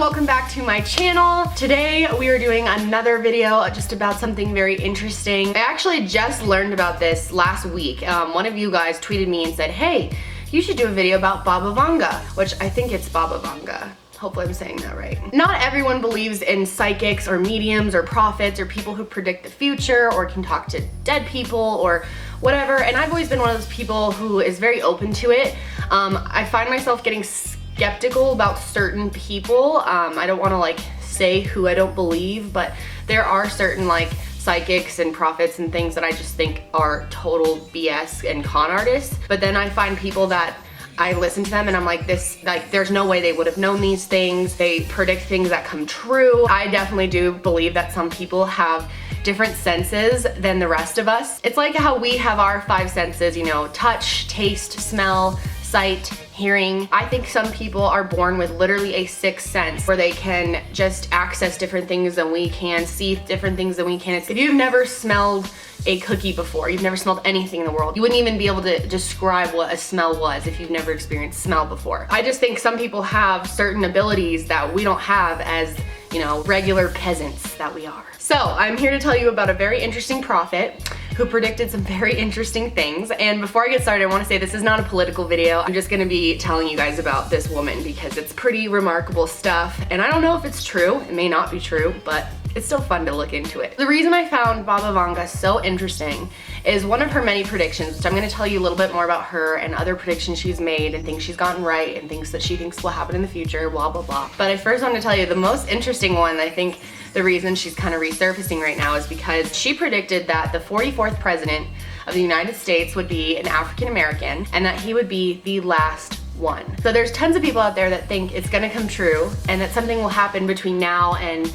welcome back to my channel. Today we are doing another video just about something very interesting. I actually just learned about this last week. One of you guys tweeted me and said, hey, you should do a video about Baba Vanga, which I think it's Baba Vanga. Hopefully I'm saying that right. Not everyone believes in psychics or mediums or prophets or people who predict the future or can talk to dead people or whatever, and I've always been one of those people who is very open to it. I find myself getting skeptical about certain people. I don't want to like say who I don't believe, but there are certain like psychics and prophets and things that I just think are total BS and con artists. But then I find people that I listen to them and I'm like, there's no way they would have known these things. They predict things that come true. I definitely do believe that some people have different senses than the rest of us. It's like how we have our five senses, you know, touch, taste, smell, sight, hearing. I think some people are born with literally a sixth sense where they can just access different things than we can, see different things than we can. If you've never smelled a cookie before, you've never smelled anything in the world, you wouldn't even be able to describe what a smell was if you've never experienced smell before. I just think some people have certain abilities that we don't have as, you know, regular peasants that we are. So I'm here to tell you about a very interesting prophet who predicted some very interesting things. And before I get started, I want to say this is not a political video. I'm just going to be telling you guys about this woman because it's pretty remarkable stuff. And I don't know if it's true. It may not be true, but it's still fun to look into it. The reason I found Baba Vanga so interesting is one of her many predictions, which I'm going to tell you a little bit more about her and other predictions she's made and things she's gotten right and things that she thinks will happen in the future, blah, blah, blah. But I first want to tell you the most interesting one. I think the reason she's kind of resurfacing right now is because she predicted that the 44th president of the United States would be an African American and that he would be the last one. So there's tons of people out there that think it's going to come true and that something will happen between now and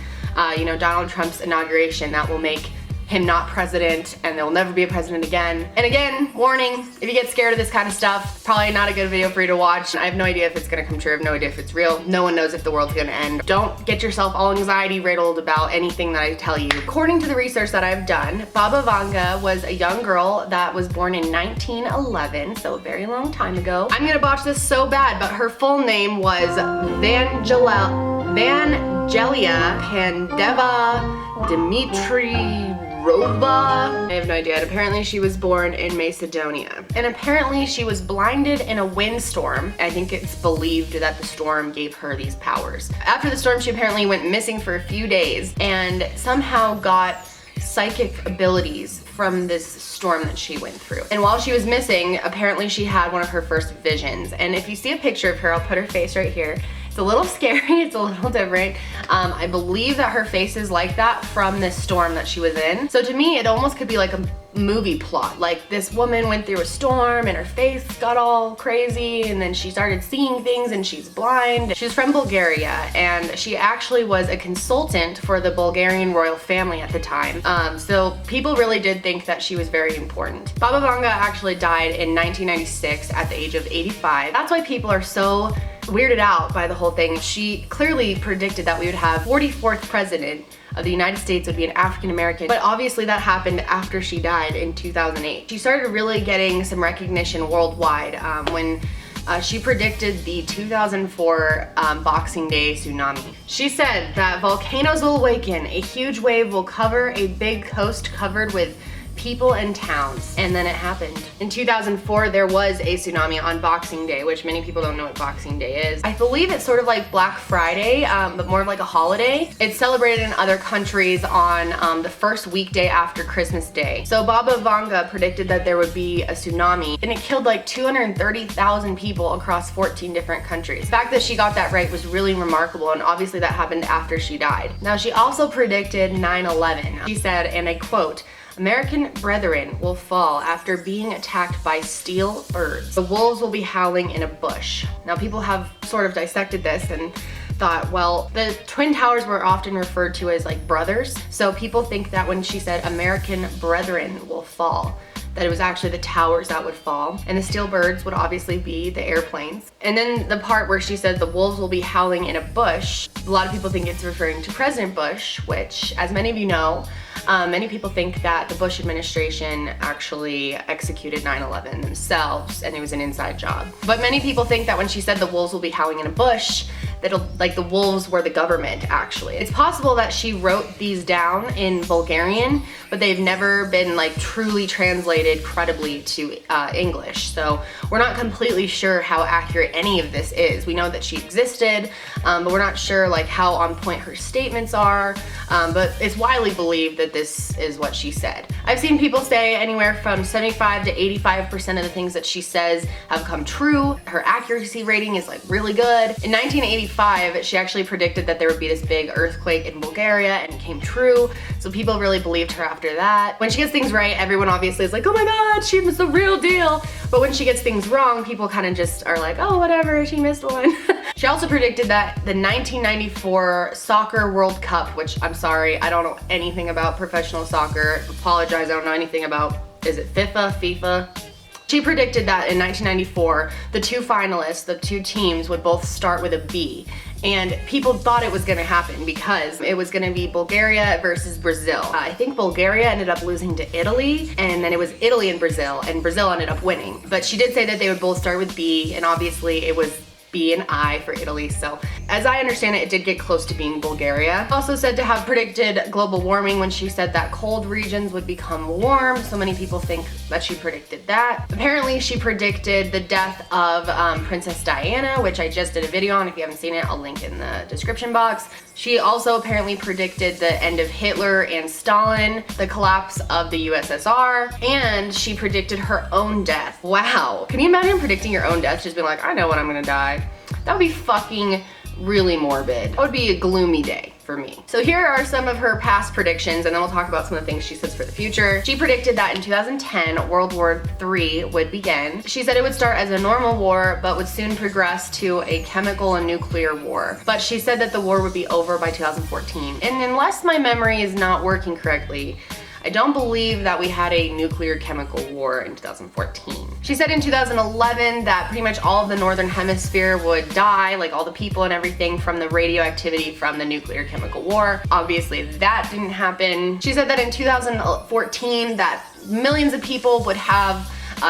you know, Donald Trump's inauguration that will make him not president and there will never be a president again. And again, warning, if you get scared of this kind of stuff, probably not a good video for you to watch. I have no idea if it's gonna come true. I have no idea if it's real. No one knows if the world's gonna end. Don't get yourself all anxiety riddled about anything that I tell you. According to the research that I've done, Baba Vanga was a young girl that was born in 1911, so a very long time ago. I'm gonna botch this so bad, but her full name was Vangelia Pandeva Dimitri Rova. I have no idea. And apparently she was born in Macedonia. And apparently she was blinded in a windstorm. I think it's believed that the storm gave her these powers. After the storm, she apparently went missing for a few days and somehow got psychic abilities from this storm that she went through. And while she was missing, apparently she had one of her first visions. And if you see a picture of her, I'll put her face right here. It's a little scary, it's a little different. I believe that her face is like that from this storm that she was in. So to me, it almost could be like a movie plot. Like this woman went through a storm and her face got all crazy and then she started seeing things and she's blind. She's from Bulgaria and she actually was a consultant for the Bulgarian royal family at the time. So people really did think that she was very important. Baba Vanga actually died in 1996 at the age of 85. That's why people are so weirded out by the whole thing. She clearly predicted that we would have 44th president of the United States would be an African American, but obviously that happened after she died in 2008. She started really getting some recognition worldwide when she predicted the 2004 Boxing Day tsunami. She said that volcanoes will awaken, a huge wave will cover a big coast covered with people and towns, and then it happened. In 2004, there was a tsunami on Boxing Day, which many people don't know what Boxing Day is. I believe it's sort of like Black Friday, but more of like a holiday. It's celebrated in other countries on the first weekday after Christmas Day. So Baba Vanga predicted that there would be a tsunami, and it killed like 230,000 people across 14 different countries. The fact that she got that right was really remarkable, and obviously that happened after she died. Now, she also predicted 9/11. She said, and I quote, "American brethren will fall after being attacked by steel birds. The wolves will be howling in a bush." Now, people have sort of dissected this and thought, well, the Twin Towers were often referred to as like brothers. So people think that when she said American brethren will fall, that it was actually the towers that would fall, and the steel birds would obviously be the airplanes. And then the part where she said the wolves will be howling in a bush, a lot of people think it's referring to President Bush, which, as many of you know, Many people think that the Bush administration actually executed 9/11 themselves and it was an inside job. But many people think that when she said the wolves will be howling in a bush, that like the wolves were the government actually. It's possible that she wrote these down in Bulgarian, but they've never been like truly translated credibly to English. So we're not completely sure how accurate any of this is. We know that she existed, but we're not sure like how on point her statements are, but it's widely believed that this is what she said. I've seen people say anywhere from 75 to 85% of the things that she says have come true. Her accuracy rating is like really good. In 1985, she actually predicted that there would be this big earthquake in Bulgaria, and it came true. So people really believed her after that. When she gets things right, everyone obviously is like, oh my God, she was the real deal. But when she gets things wrong, people kind of just are like, oh, whatever, she missed one. She also predicted that the 1994 Soccer World Cup, which I'm sorry, I don't know anything about professional soccer. Apologize, I don't know anything about, is it FIFA? She predicted that in 1994, the two finalists, the two teams would both start with a B. And people thought it was gonna happen because it was gonna be Bulgaria versus Brazil. I think Bulgaria ended up losing to Italy, and then it was Italy and Brazil ended up winning. But she did say that they would both start with B, and obviously it was B and I for Italy. So as I understand it, it did get close to being Bulgaria. Also said to have predicted global warming when she said that cold regions would become warm. So many people think that she predicted that. Apparently she predicted the death of Princess Diana, which I just did a video on. If you haven't seen it, I'll link in the description box. She also apparently predicted the end of Hitler and Stalin, the collapse of the USSR, and she predicted her own death. Wow. Can you imagine predicting your own death? Just being like, I know when I'm gonna die. That would be fucking really morbid. That would be a gloomy day for me. So here are some of her past predictions, and then we'll talk about some of the things she says for the future. She predicted that in 2010, World War III would begin. She said it would start as a normal war, but would soon progress to a chemical and nuclear war. But she said that the war would be over by 2014. And unless my memory is not working correctly, I don't believe that we had a nuclear chemical war in 2014. She said in 2011 that pretty much all of the northern hemisphere would die, like all the people and everything, from the radioactivity from the nuclear chemical war. Obviously that didn't happen. She said that in 2014 that millions of people would have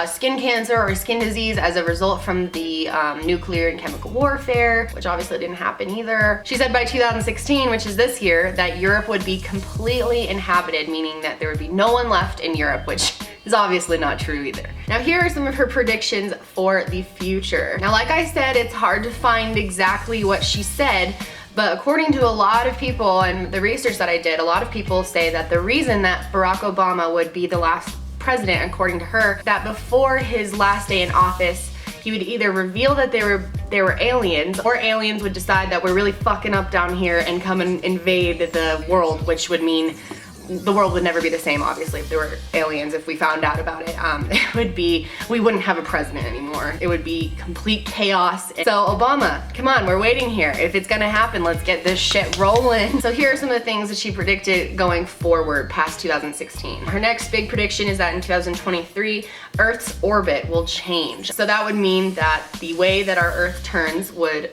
skin cancer or skin disease as a result from the nuclear and chemical warfare, which obviously didn't happen either. She said by 2016, which is this year, that Europe would be completely inhabited, meaning that there would be no one left in Europe, which is obviously not true either. Now here are some of her predictions for the future. Now like I said, it's hard to find exactly what she said, but according to a lot of people and the research that I did, a lot of people say that the reason that Barack Obama would be the last president, according to her, that before his last day in office, he would either reveal that they were aliens, or aliens would decide that we're really fucking up down here and come and invade the world, which would mean the world would never be the same, obviously, if there were aliens. If we found out about it, it would be, we wouldn't have a president anymore. It would be complete chaos. So Obama, come on, we're waiting here. If it's gonna happen, let's get this shit rolling. So here are some of the things that she predicted going forward past 2016. Her next big prediction is that in 2023, Earth's orbit will change. So that would mean that the way that our Earth turns would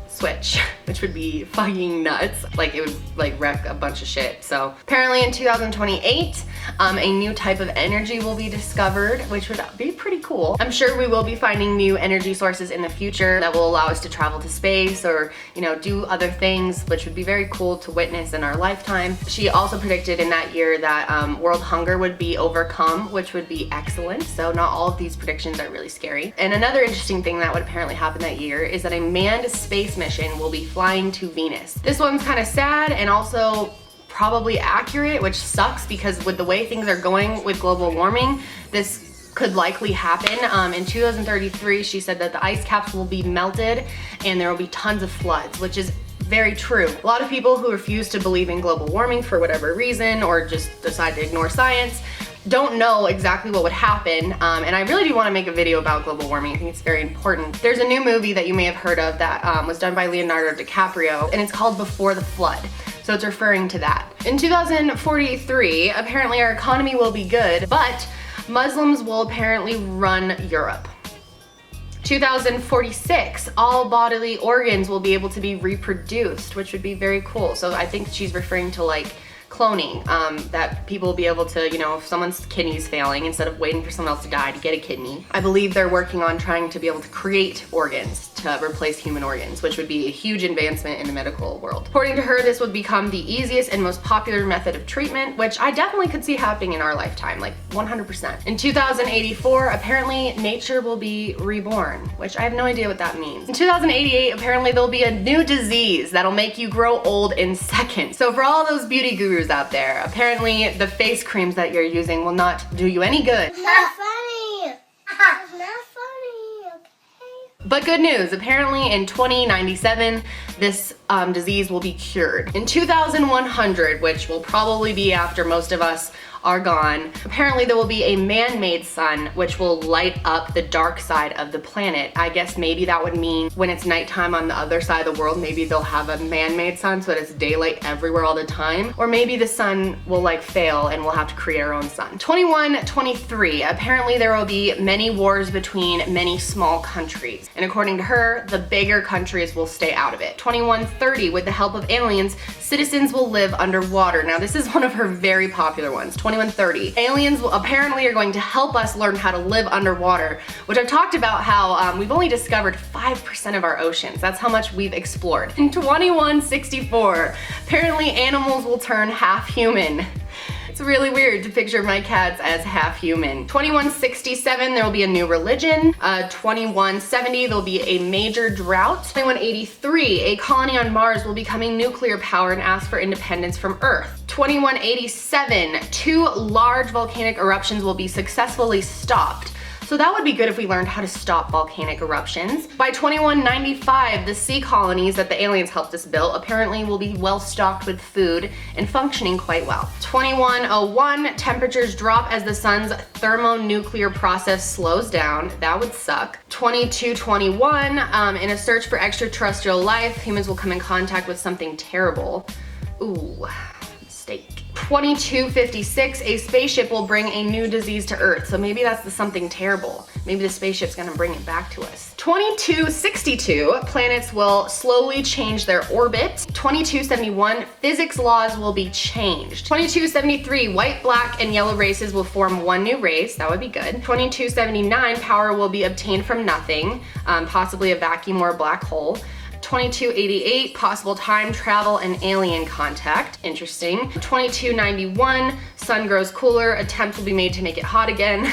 switch, which would be fucking nuts. Like it would like wreck a bunch of shit. So apparently in 2028, a new type of energy will be discovered, which would be pretty cool. I'm sure we will be finding new energy sources in the future that will allow us to travel to space or, you know, do other things, which would be very cool to witness in our lifetime. She also predicted in that year that world hunger would be overcome, which would be excellent. So not all of these predictions are really scary. And another interesting thing that would apparently happen that year is that a manned space mission will be flying to Venus. This one's kind of sad and also probably accurate, which sucks because with the way things are going with global warming, this could likely happen. In 2033, she said that the ice caps will be melted and there will be tons of floods, which is very true. A lot of people who refuse to believe in global warming for whatever reason or just decide to ignore science don't know exactly what would happen, and I really do want to make a video about global warming. I think it's very important. There's a new movie that you may have heard of that was done by Leonardo DiCaprio, and it's called Before the Flood. So it's referring to that. In 2043, apparently our economy will be good, but Muslims will apparently run Europe. 2046, all bodily organs will be able to be reproduced, which would be very cool. So I think she's referring to like cloning, that people will be able to, you know, if someone's kidney's failing, instead of waiting for someone else to die to get a kidney. I believe they're working on trying to be able to create organs to replace human organs, which would be a huge advancement in the medical world. According to her, this would become the easiest and most popular method of treatment, which I definitely could see happening in our lifetime, like 100%. In 2084, apparently nature will be reborn, which I have no idea what that means. In 2088, apparently there'll be a new disease that'll make you grow old in seconds. So for all those beauty gurus out there, apparently the face creams that you're using will not do you any good. It's not funny. It's not funny, okay? But good news, apparently in 2097, this disease will be cured. In 2100, which will probably be after most of us are gone, apparently there will be a man-made sun which will light up the dark side of the planet. I guess maybe that would mean when it's nighttime on the other side of the world, maybe they'll have a man-made sun so that it's daylight everywhere all the time. Or maybe the sun will like fail and we'll have to create our own sun. 2123, apparently there will be many wars between many small countries. And according to her, the bigger countries will stay out of it. 2130, with the help of aliens, citizens will live underwater. Now this is one of her very popular ones. 2130. Aliens apparently are going to help us learn how to live underwater, which I've talked about how we've only discovered 5% of our oceans. That's how much we've explored. In 2164, apparently animals will turn half human. It's really weird to picture my cats as half human. 2167, there will be a new religion. 2170, there'll be a major drought. 2183, a colony on Mars will becoming nuclear powered and ask for independence from Earth. 2187, 2 large volcanic eruptions will be successfully stopped. So that would be good if we learned how to stop volcanic eruptions. By 2195, the sea colonies that the aliens helped us build apparently will be well stocked with food and functioning quite well. 2101, temperatures drop as the sun's thermonuclear process slows down. That would suck. 2221, in a search for extraterrestrial life, humans will come in contact with something terrible. Ooh, mistake. 2256, a spaceship will bring a new disease to Earth. So maybe that's the something terrible. Maybe the spaceship's gonna bring it back to us. 2262, planets will slowly change their orbit. 2271, physics laws will be changed. 2273, white, black, and yellow races will form one new race. That would be good. 2279, power will be obtained from nothing, possibly a vacuum or a black hole. 2288, possible time travel and alien contact. Interesting. 2291, sun grows cooler, attempts will be made to make it hot again.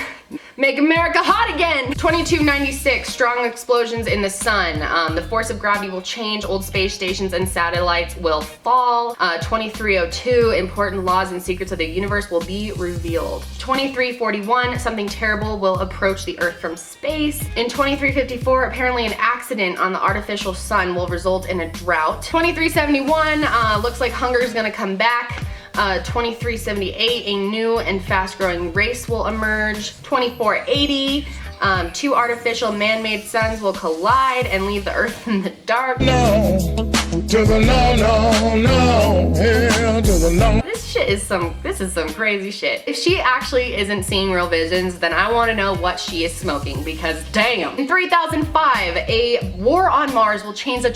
Make America hot again! 2296, strong explosions in the sun. The force of gravity will change, old space stations and satellites will fall. 2302, important laws and secrets of the universe will be revealed. 2341, something terrible will approach the Earth from space. In 2354, apparently an accident on the artificial sun will result in a drought. 2371, looks like hunger is gonna come back. 2378, a new and fast-growing race will emerge. 2480, 2 artificial man-made suns will collide and leave the Earth in the dark. No, to the no, no, no, hell to the no. This is some crazy shit. If she actually isn't seeing real visions, then I want to know what she is smoking, because damn. In 3005, a war on Mars will change the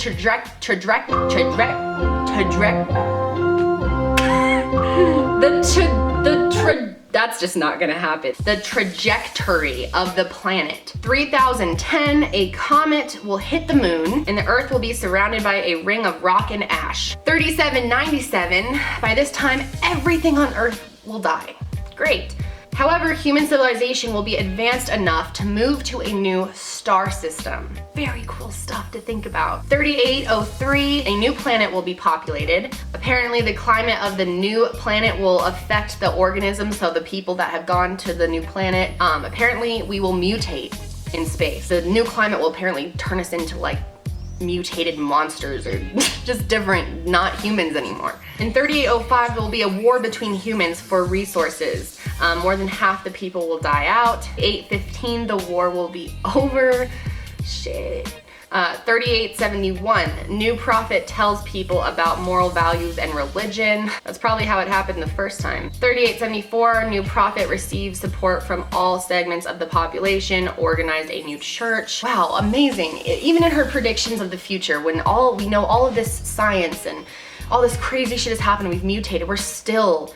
that's just not gonna happen. The trajectory of the planet. 3010, a comet will hit the moon and the Earth will be surrounded by a ring of rock and ash. 3797, by this time everything on Earth will die. Great. However, human civilization will be advanced enough to move to a new star system. Very cool stuff to think about. 3803, a new planet will be populated. Apparently the climate of the new planet will affect the organisms, so the people that have gone to the new planet, apparently we will mutate in space. The new climate will apparently turn us into like mutated monsters or just different, not humans anymore. In 3805, there will be a war between humans for resources. More than half the people will die out. 815, the war will be over. Shit. 3871, new prophet tells people about moral values and religion. That's probably how it happened the first time. 3874, new prophet receives support from all segments of the population, organized a new church. Wow, amazing. Even in her predictions of the future, when we know all of this science and all this crazy shit has happened, we've mutated, we're still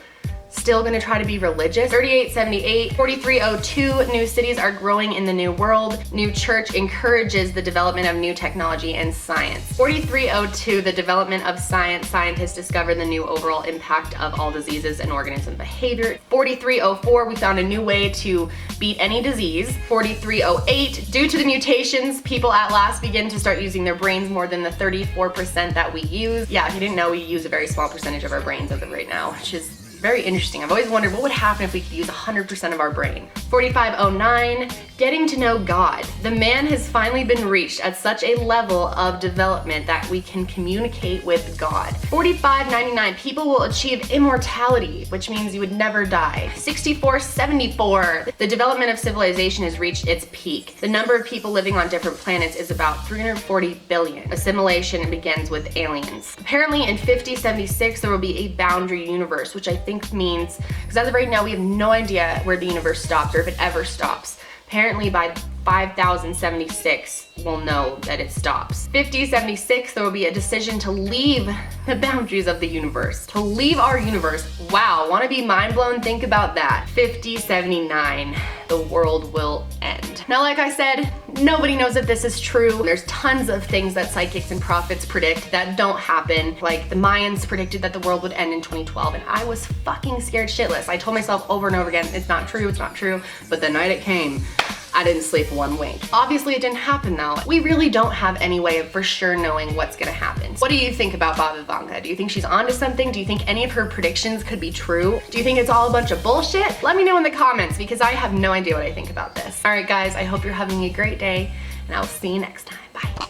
gonna try to be religious. 3878, 4302, new cities are growing in the new world. New church encourages the development of new technology and science. 4302, the development of science. Scientists discovered the new overall impact of all diseases and organism behavior. 4304, we found a new way to beat any disease. 4308, due to the mutations, people at last begin to start using their brains more than the 34% that we use. Yeah, if you didn't know, we use a very small percentage of our brains as of right now, which is very interesting. I've always wondered what would happen if we could use 100% of our brain. 4509, getting to know God. The man has finally been reached at such a level of development that we can communicate with God. 4599, people will achieve immortality, which means you would never die. 6474, the development of civilization has reached its peak. The number of people living on different planets is about 340 billion. Assimilation begins with aliens. Apparently in 5076, there will be a boundary universe, which I think means, because as of right now we have no idea where the universe stops or if it ever stops. Apparently by 5076 we'll know that it stops. 5076, there will be a decision to leave the boundaries of the universe. To leave our universe. Wow, wanna be mind blown? Think about that. 5079, the world will end. Now, like I said, nobody knows if this is true. There's tons of things that psychics and prophets predict that don't happen. Like the Mayans predicted that the world would end in 2012 and I was fucking scared shitless. I told myself over and over again, it's not true, it's not true. But the night it came, I didn't sleep one wink. Obviously it didn't happen though. We really don't have any way of for sure knowing what's gonna happen. What do you think about Baba Vanga? Do you think she's onto something? Do you think any of her predictions could be true? Do you think it's all a bunch of bullshit? Let me know in the comments because I have no idea what I think about this. All right guys, I hope you're having a great day and I'll see you next time. Bye.